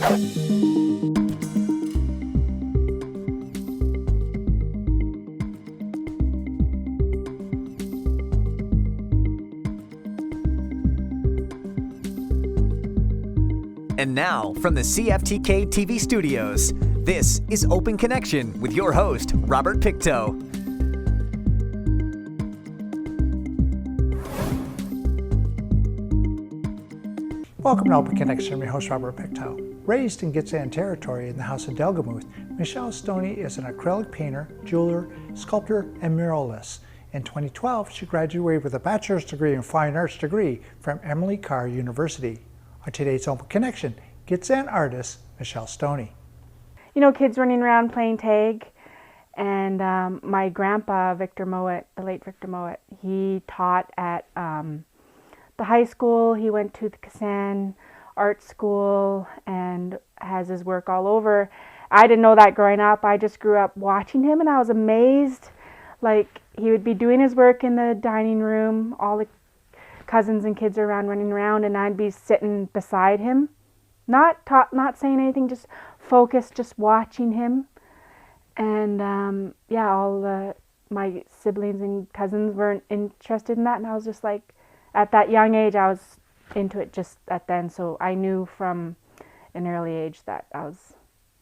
And now, from the CFTK-TV studios, this is Open Connection with your host, Robert Pictou. Welcome to Open Connection. I'm your host, Robert Pictou. Raised in Gitxsan territory in the House of Delgamuth, Michelle Stoney is an acrylic painter, jeweler, sculptor, and muralist. In 2012, she graduated with a bachelor's degree in fine arts degree from Emily Carr University. On today's Open Connection, Gitxsan artist Michelle Stoney. You know, kids running around playing tag, and my grandpa, Victor Mowat, the late Victor Mowat, he taught at the high school. He went to the Gitxsan art school and has his work all over. I didn't know that growing up. I just grew up watching him, and I was amazed. Like, he would be doing his work in the dining room, all the cousins and kids are around running around, and I'd be sitting beside him, not saying anything, just focused, just watching him. And all my siblings and cousins weren't interested in that, and I was just like, at that young age, I was into it just at then. So I knew from an early age that I was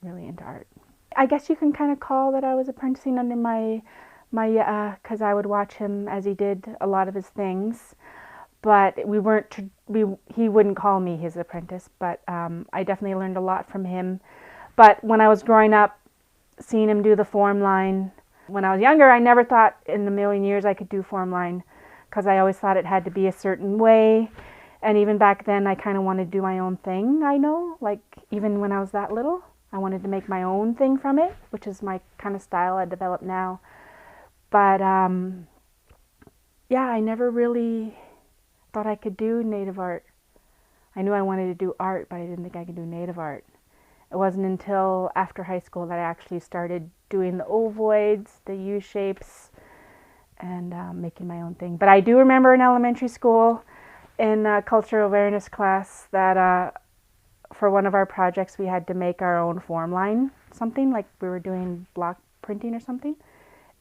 really into art. I guess you can kind of call that I was apprenticing under my because I would watch him as he did a lot of his things. But he wouldn't call me his apprentice, but I definitely learned a lot from him. But when I was growing up, seeing him do the form line, when I was younger, I never thought in a million years I could do form line, because I always thought it had to be a certain way. And even back then, I kind of wanted to do my own thing, I know. Like, even when I was that little, I wanted to make my own thing from it, which is my kind of style I developed now. But, I never really thought I could do native art. I knew I wanted to do art, but I didn't think I could do native art. It wasn't until after high school that I actually started doing the ovoids, the U-shapes, and making my own thing. But I do remember in elementary school, in a cultural awareness class, that for one of our projects we had to make our own form line, something like we were doing block printing or something.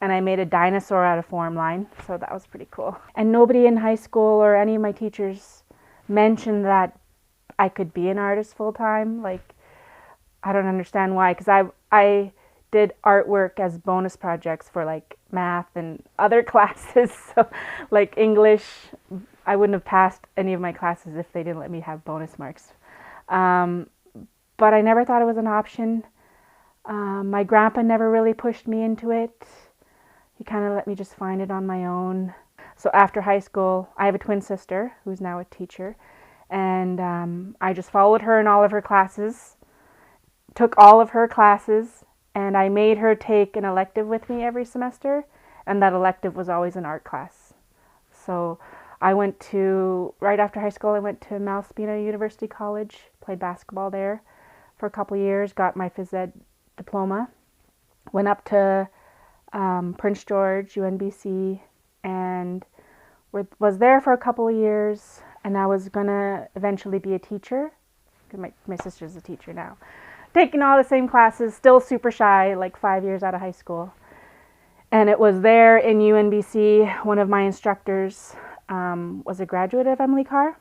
And I made a dinosaur out of form line, so that was pretty cool. And nobody in high school or any of my teachers mentioned that I could be an artist full time. Like, I don't understand why, because I did artwork as bonus projects for like math and other classes. So like English, I wouldn't have passed any of my classes if they didn't let me have bonus marks. But I never thought it was an option. My grandpa never really pushed me into it. He kind of let me just find it on my own. So after high school, I have a twin sister who's now a teacher, and I just followed her in all of her classes, took all of her classes, and I made her take an elective with me every semester, and that elective was always an art class. So right after high school, I went to Malaspina University College, played basketball there for a couple of years, got my phys ed diploma, went up to Prince George, UNBC, and was there for a couple of years, and I was going to eventually be a teacher, because my sister's a teacher now. Taking all the same classes, still super shy, like 5 years out of high school. And it was there in UNBC, one of my instructors was a graduate of Emily Carr,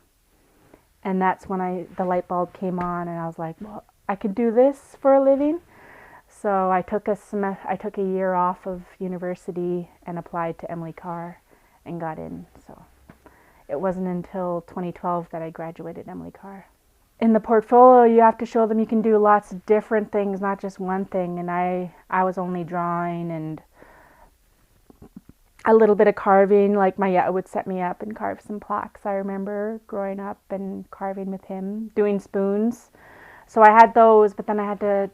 and that's when the light bulb came on, and I was like, well, I could do this for a living. So I took a year off of university and applied to Emily Carr and got in. So it wasn't until 2012 that I graduated Emily Carr. In the portfolio, you have to show them you can do lots of different things, not just one thing. And I was only drawing and a little bit of carving. Like my dad would set me up and carve some plaques. I remember growing up and carving with him, doing spoons. So I had those, but then I had to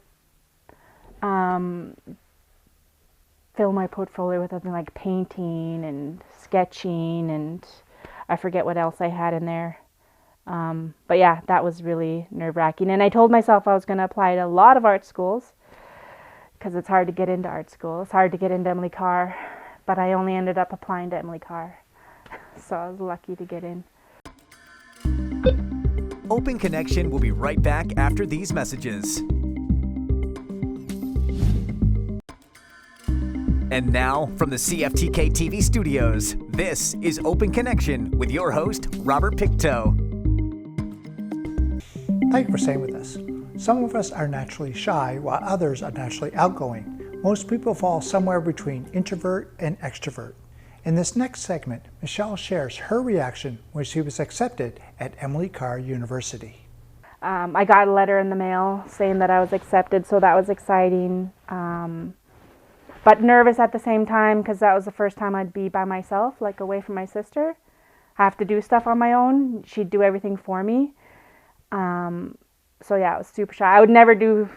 fill my portfolio with something like painting and sketching, and I forget what else I had in there. But yeah, that was really nerve-wracking. And I told myself I was going to apply to a lot of art schools, because it's hard to get into art school. It's hard to get into Emily Carr, but I only ended up applying to Emily Carr. So I was lucky to get in. Open Connection will be right back after these messages. And now, from the CFTK-TV studios, this is Open Connection with your host, Robert Pictou. Thank you for staying with us. Some of us are naturally shy, while others are naturally outgoing. Most people fall somewhere between introvert and extrovert. In this next segment, Michelle shares her reaction when she was accepted at Emily Carr University. I got a letter in the mail saying that I was accepted, so that was exciting. But nervous at the same time because that was the first time I'd be by myself, like away from my sister. I have to do stuff on my own. She'd do everything for me. So yeah, I was super shy. I would never do,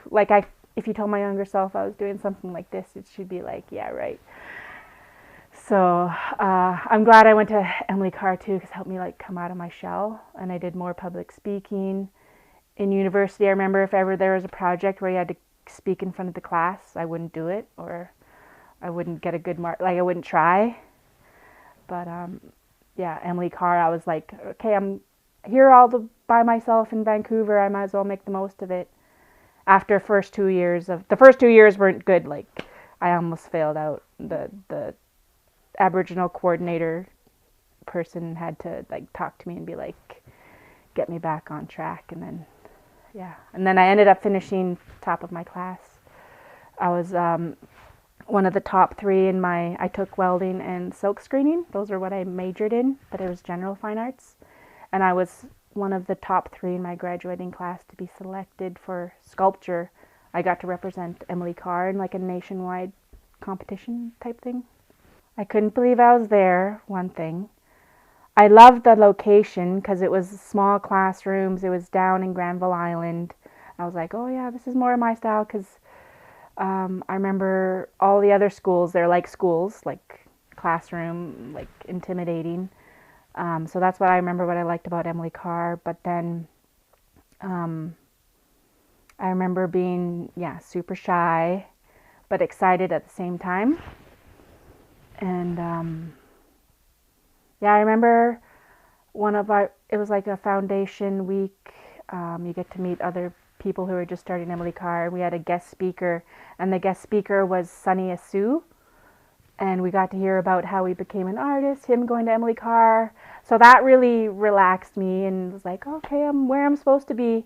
if you told my younger self I was doing something like this, she'd be like, yeah, right. So I'm glad I went to Emily Carr too, because it helped me come out of my shell. And I did more public speaking. In university, I remember if ever there was a project where you had to speak in front of the class, I wouldn't do it, or I wouldn't get a good mark, I wouldn't try. But yeah, Emily Carr, I was like, okay, I'm here by myself in Vancouver, I might as well make the most of it. After the first 2 years weren't good, I almost failed out. The Aboriginal coordinator person had to talk to me and be like, get me back on track, and then I ended up finishing top of my class. I was one of the top 3 in I took welding and silk screening. Those are what I majored in, but it was general fine arts. And I was one of the top 3 in my graduating class to be selected for sculpture. I got to represent Emily Carr in a nationwide competition type thing. I couldn't believe I was there, one thing. I loved the location because it was small classrooms. It was down in Granville Island. I was like, oh yeah, this is more my style, because I remember all the other schools, they're schools, classroom, intimidating. So that's what I remember what I liked about Emily Carr. But then I remember being, super shy, but excited at the same time. And I remember it was a foundation week. You get to meet other people who are just starting Emily Carr. We had a guest speaker, and the guest speaker was Sonny Asu. And we got to hear about how he became an artist, him going to Emily Carr. So that really relaxed me and was like, okay, I'm where I'm supposed to be.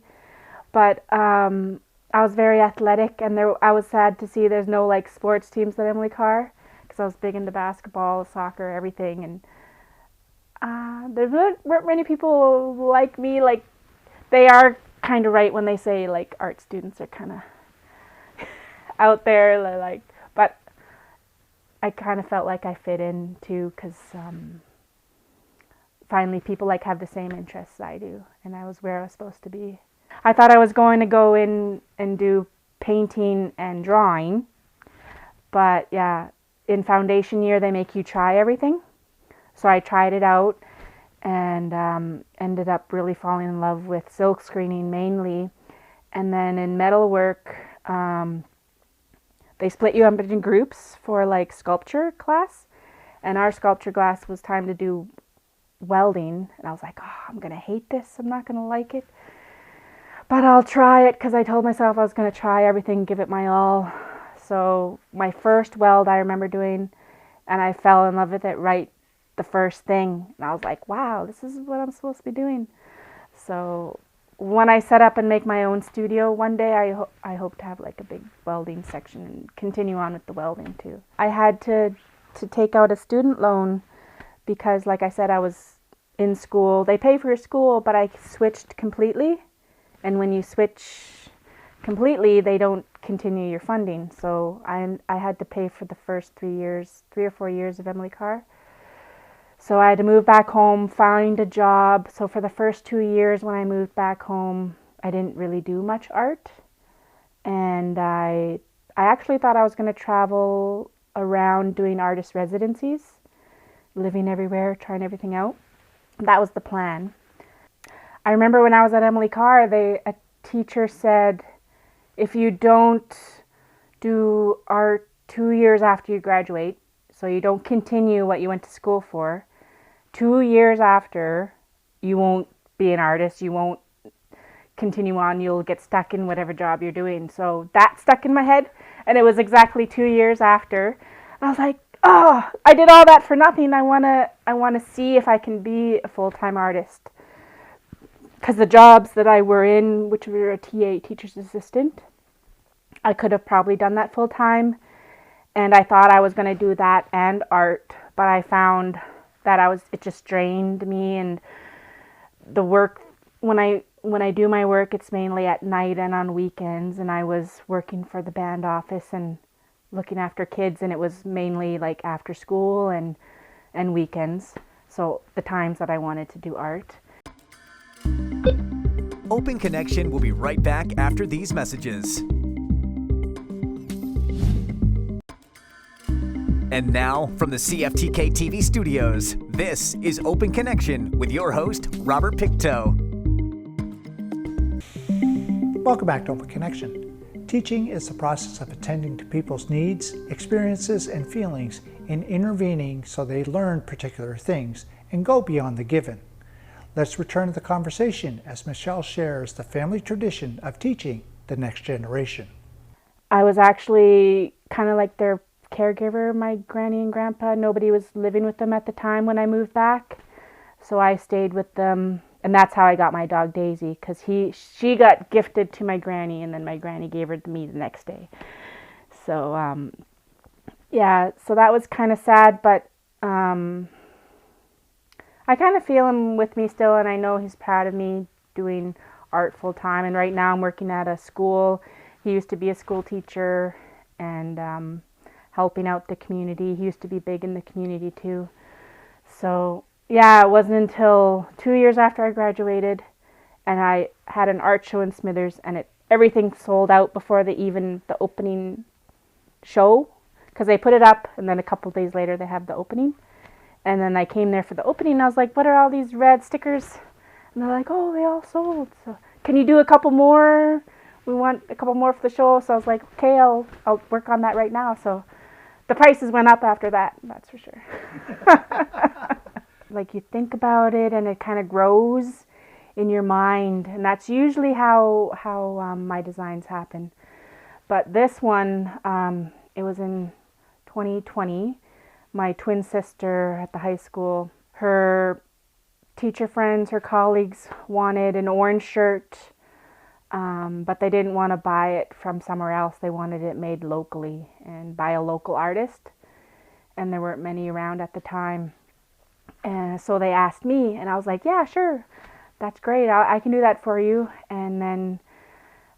But I was very athletic, and I was sad to see there's no sports teams at Emily Carr, because I was big into basketball, soccer, everything. And there weren't many people like me. They are kind of right when they say art students are kind of out there, but I kind of felt like I fit in too, because finally people have the same interests I do, and I was where I was supposed to be. I thought I was going to go in and do painting and drawing, but yeah, in foundation year they make you try everything. So I tried it out and ended up really falling in love with silk screening mainly. And then in metalwork, they split you up into groups for sculpture class. And our sculpture class was time to do welding. And I was like, oh, I'm going to hate this. I'm not going to like it. But I'll try it, because I told myself I was going to try everything, give it my all. So my first weld I remember doing, and I fell in love with it right the first thing. And I was like, wow, this is what I'm supposed to be doing. So when I set up and make my own studio one day, I hope to have a big welding section and continue on with the welding too. I had to take out a student loan because, like I said, I was in school. They pay for your school, but I switched completely. And when you switch completely, they don't continue your funding. So I had to pay for the first 3 or 4 years of Emily Carr. So I had to move back home, find a job. So for the first 2 years when I moved back home, I didn't really do much art. And I actually thought I was going to travel around doing artist residencies, living everywhere, trying everything out. That was the plan. I remember when I was at Emily Carr, a teacher said, if you don't do art 2 years after you graduate, so you don't continue what you went to school for, 2 years after, you won't be an artist, you won't continue on, you'll get stuck in whatever job you're doing. So that stuck in my head, and it was exactly 2 years after. I was like, oh, I did all that for nothing. I wanna see if I can be a full-time artist. Because the jobs that I were in, which were a TA, teacher's assistant, I could have probably done that full-time. And I thought I was going to do that and art, but I found that it just drained me. And the work, when I do my work, it's mainly at night and on weekends. And I was working for the band office and looking after kids, and it was mainly like after school and weekends. So the times that I wanted to do art. Open Connection will be right back after these messages. And now, from the CFTK-TV studios, this is Open Connection with your host, Robert Pictou. Welcome back to Open Connection. Teaching is the process of attending to people's needs, experiences, and feelings and intervening so they learn particular things and go beyond the given. Let's return to the conversation as Michelle shares the family tradition of teaching the next generation. I was actually kind of like their caregiver, my granny and grandpa. Nobody was living with them at the time when I moved back, so I stayed with them, and that's how I got my dog Daisy, because she got gifted to my granny, and then my granny gave her to me the next day. So yeah, so that was kind of sad, but I kind of feel him with me still, and I know he's proud of me doing art full time. And right now I'm working at a school. He used to be a school teacher, and helping out the community. He used to be big in the community too. So yeah, it wasn't until 2 years after I graduated and I had an art show in Smithers, and everything sold out before the opening show, because they put it up and then a couple days later they have the opening. And then I came there for the opening, and I was like, what are all these red stickers? And they're like, oh, they all sold. So can you do a couple more? We want a couple more for the show. So I was like, okay, I'll work on that right now. So the prices went up after that, that's for sure. Like, you think about it and it kind of grows in your mind, and that's usually how my designs happen. But this one, it was in 2020. My twin sister at the high school, her teacher friends, her colleagues wanted an orange shirt, but they didn't want to buy it from somewhere else. They wanted it made locally and by a local artist, and there weren't many around at the time. And so they asked me, and I was like, yeah, sure, that's great, I can do that for you. And then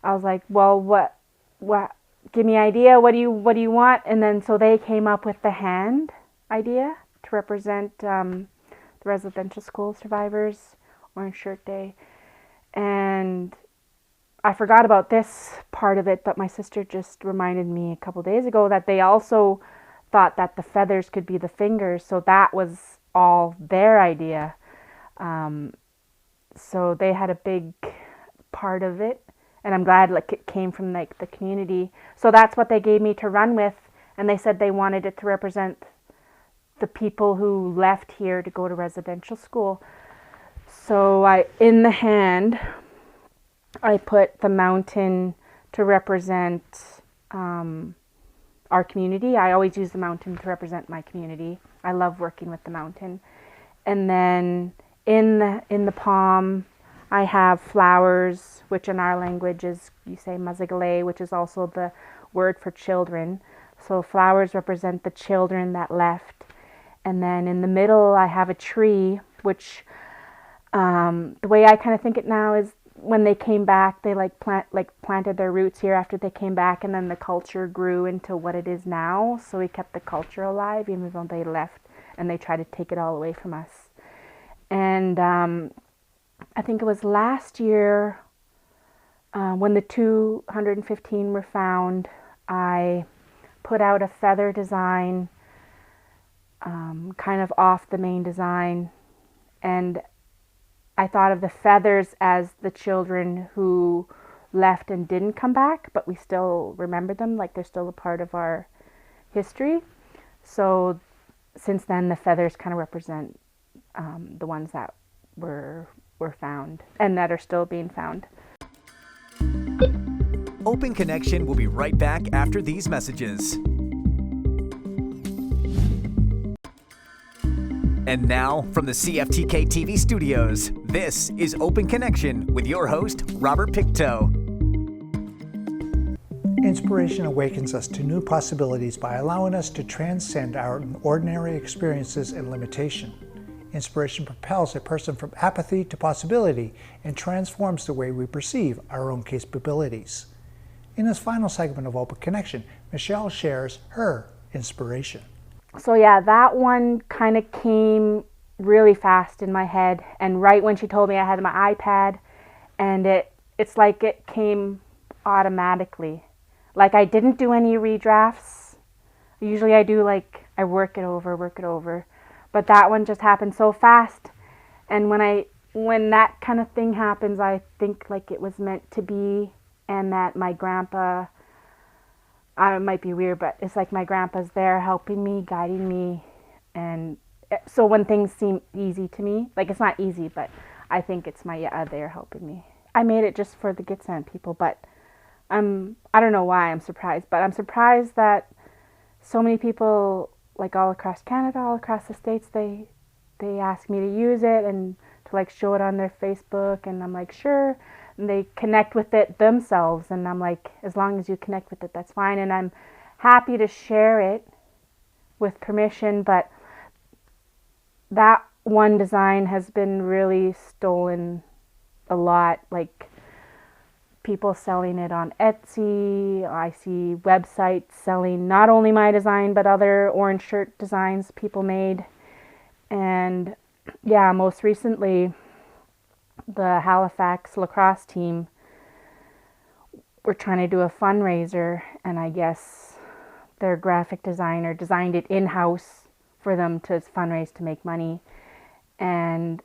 I was like, well, what give me an idea, what do you want? And then so they came up with the hand idea to represent the residential school survivors Orange Shirt Day. And I forgot about this part of it, but my sister just reminded me a couple days ago that they also thought that the feathers could be the fingers, so that was all their idea. So they had a big part of it, and I'm glad it came from the community. So that's what they gave me to run with, and they said they wanted it to represent the people who left here to go to residential school. So in the hand, I put the mountain to represent our community. I always use the mountain to represent my community. I love working with the mountain. And then in the palm, I have flowers, which in our language is, you say mazagale, which is also the word for children. So flowers represent the children that left. And then in the middle, I have a tree, which the way I kind of think it now is when they came back, they planted their roots here after they came back, and then the culture grew into what it is now. So we kept the culture alive, even though they left, and they tried to take it all away from us. And I think it was last year when the 215 were found, I put out a feather design kind of off the main design, and I thought of the feathers as the children who left and didn't come back, but we still remember them, like they're still a part of our history. So since then, the feathers kind of represent the ones that were found and that are still being found. Open Connection will be right back after these messages. And now, from the CFTK-TV studios, this is Open Connection with your host, Robert Pictou. Inspiration awakens us to new possibilities by allowing us to transcend our ordinary experiences and limitation. Inspiration propels a person from apathy to possibility and transforms the way we perceive our own capabilities. In this final segment of Open Connection, Michelle shares her inspiration. So yeah, that one kind of came really fast in my head, and right when she told me I had my iPad, and it's like it came automatically. Like I didn't do any redrafts. Usually I do, like, I work it over. But that one just happened so fast. And when that kind of thing happens, I think like it was meant to be, and that my grandpa, it might be weird, but it's like my grandpa's there helping me, guiding me. And so when things seem easy to me, like it's not easy, but I think it's they're helping me. I made it just for the Gitxsan people, but I don't know why I'm surprised, but I'm surprised that so many people, like all across Canada, all across the States, they ask me to use it and to like show it on their Facebook, and I'm like, sure. And they connect with it themselves, and I'm like, as long as you connect with it, that's fine. And I'm happy to share it with permission, but that one design has been really stolen a lot. Like people selling it on Etsy. I see websites selling not only my design, but other orange shirt designs people made. And yeah, most recently, the Halifax lacrosse team were trying to do a fundraiser, and I guess their graphic designer designed it in-house for them to fundraise to make money. And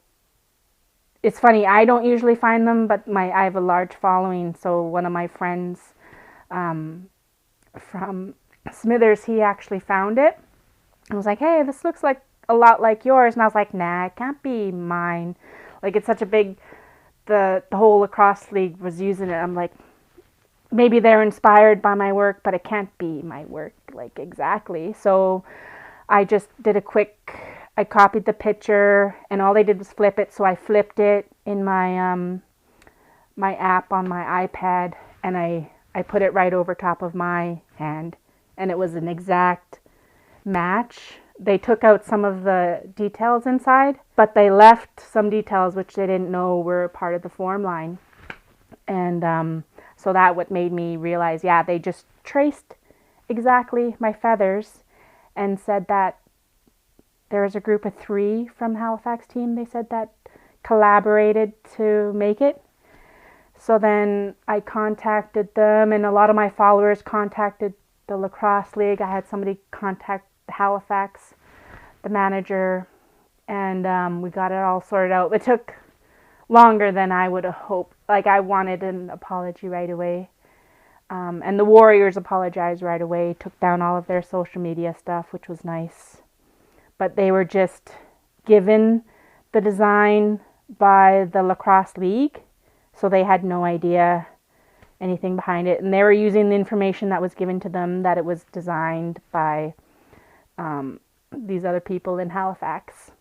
it's funny, I don't usually find them, but I have a large following. So one of my friends from Smithers, he actually found it. I was like, hey, this looks like a lot like yours. And I was like, nah, it can't be mine. Like, it's such a big, the whole lacrosse league was using it. I'm like, maybe they're inspired by my work, but it can't be my work, like, exactly. So I just did I copied the picture, and all they did was flip it. So I flipped it in my my app on my iPad, and I put it right over top of my hand, and it was an exact match. They took out some of the details inside, but they left some details which they didn't know were part of the form line. And so that what made me realize, yeah, they just traced exactly my feathers and said that there was a group of 3 from Halifax team, they said, that collaborated to make it. So then I contacted them, and a lot of my followers contacted the lacrosse league. I had somebody contact Halifax, the manager, and we got it all sorted out. It took longer than I would have hoped. Like, I wanted an apology right away. And the Warriors apologized right away, took down all of their social media stuff, which was nice. But they were just given the design by the lacrosse league, so they had no idea anything behind it. And they were using the information that was given to them, that it was designed by these other people in Halifax.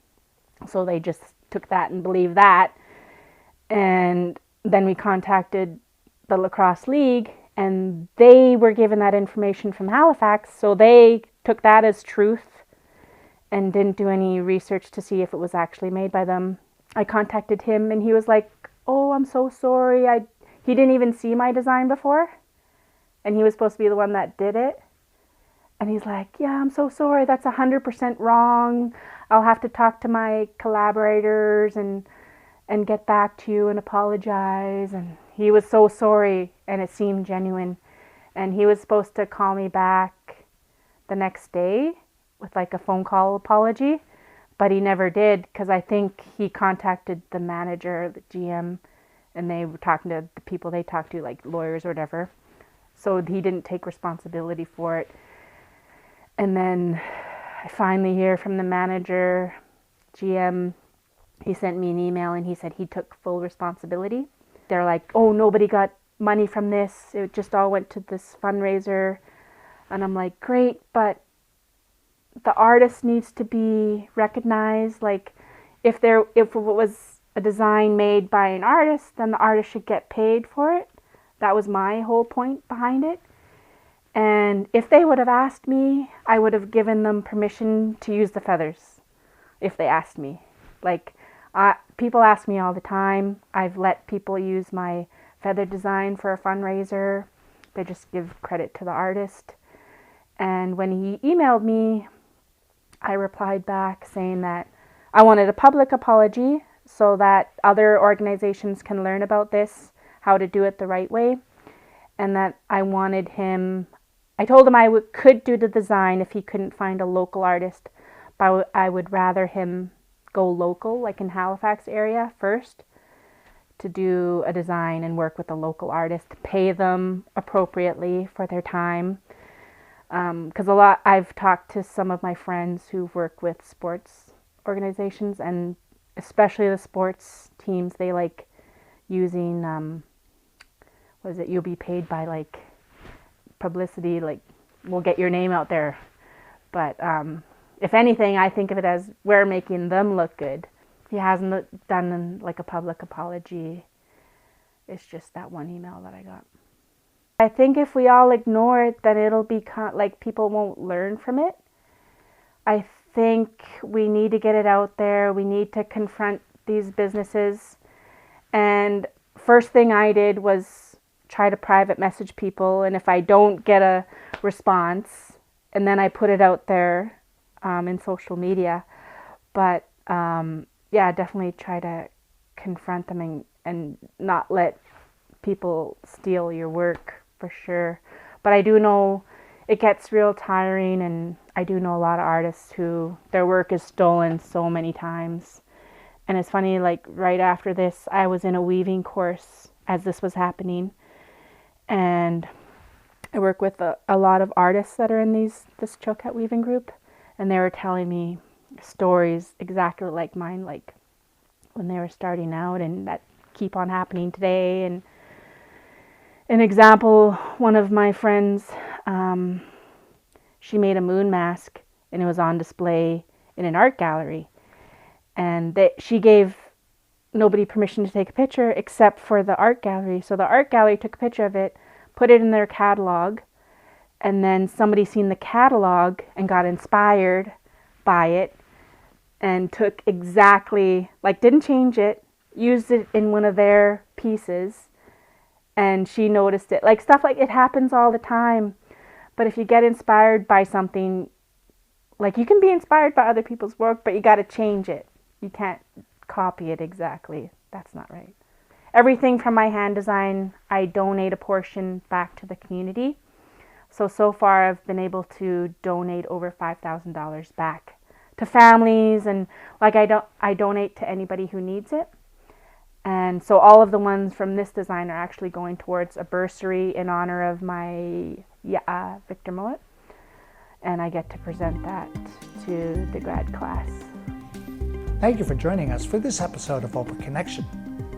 So they just took that and believed that. And then we contacted the lacrosse league, and they were given that information from Halifax, so they took that as truth and didn't do any research to see if it was actually made by them. I contacted him, and he was like, oh, I'm so sorry. He didn't even see my design before, and he was supposed to be the one that did it. And he's like, yeah, I'm so sorry. That's 100% wrong. I'll have to talk to my collaborators and get back to you and apologize. And he was so sorry, and it seemed genuine. And he was supposed to call me back the next day with like a phone call apology, but he never did, because I think he contacted the manager, the GM, and they were talking to the people they talked to, like lawyers or whatever. So he didn't take responsibility for it. And then I finally hear from the manager, GM. He sent me an email, and he said he took full responsibility. They're like, oh, nobody got money from this. It just all went to this fundraiser. And I'm like, great, but the artist needs to be recognized. Like, if it was a design made by an artist, then the artist should get paid for it. That was my whole point behind it. And if they would have asked me, I would have given them permission to use the feathers if they asked me. Like, people ask me all the time. I've let people use my feather design for a fundraiser. They just give credit to the artist. And when he emailed me, I replied back saying that I wanted a public apology so that other organizations can learn about this, how to do it the right way, and that I told him I could do the design if he couldn't find a local artist, but I would rather him go local, like in Halifax area first, to do a design and work with a local artist, pay them appropriately for their time. Because I've talked to some of my friends who work with sports organizations, and especially the sports teams, they like using, you'll be paid by like publicity, like we'll get your name out there. But if anything, I think of it as we're making them look good. He hasn't done like a public apology. It's just that one email that I got. I think if we all ignore it, then it'll be like people won't learn from it. I think we need to get it out there. We need to confront these businesses. And first thing I did was try to private message people. And if I don't get a response, and then I put it out there in social media. But yeah, definitely try to confront them and not let people steal your work. For sure. But I do know it gets real tiring, and I do know a lot of artists who their work is stolen so many times. And it's funny, like right after this, I was in a weaving course as this was happening, and I work with a lot of artists that are in this Chilkat weaving group, and they were telling me stories exactly like mine, like when they were starting out, and that keep on happening today. And an example, one of my friends, she made a moon mask, and it was on display in an art gallery. And she gave nobody permission to take a picture except for the art gallery. So the art gallery took a picture of it, put it in their catalog, and then somebody seen the catalog and got inspired by it and took exactly, like didn't change it, used it in one of their pieces. And she noticed it. Like stuff like it happens all the time. But if you get inspired by something, like you can be inspired by other people's work, but you got to change it. You can't copy it exactly. That's not right. Everything from my hand design, I donate a portion back to the community. So far I've been able to donate over $5,000 back to families, and like I donate to anybody who needs it. And so all of the ones from this design are actually going towards a bursary in honor of my Victor Moet. And I get to present that to the grad class. Thank you for joining us for this episode of Open Connection.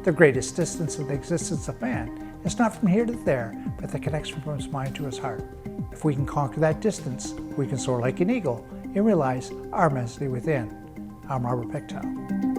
The greatest distance in the existence of man is not from here to there, but the connection from his mind to his heart. If we can conquer that distance, we can soar like an eagle and realize our immensity within. I'm Robert Pictou.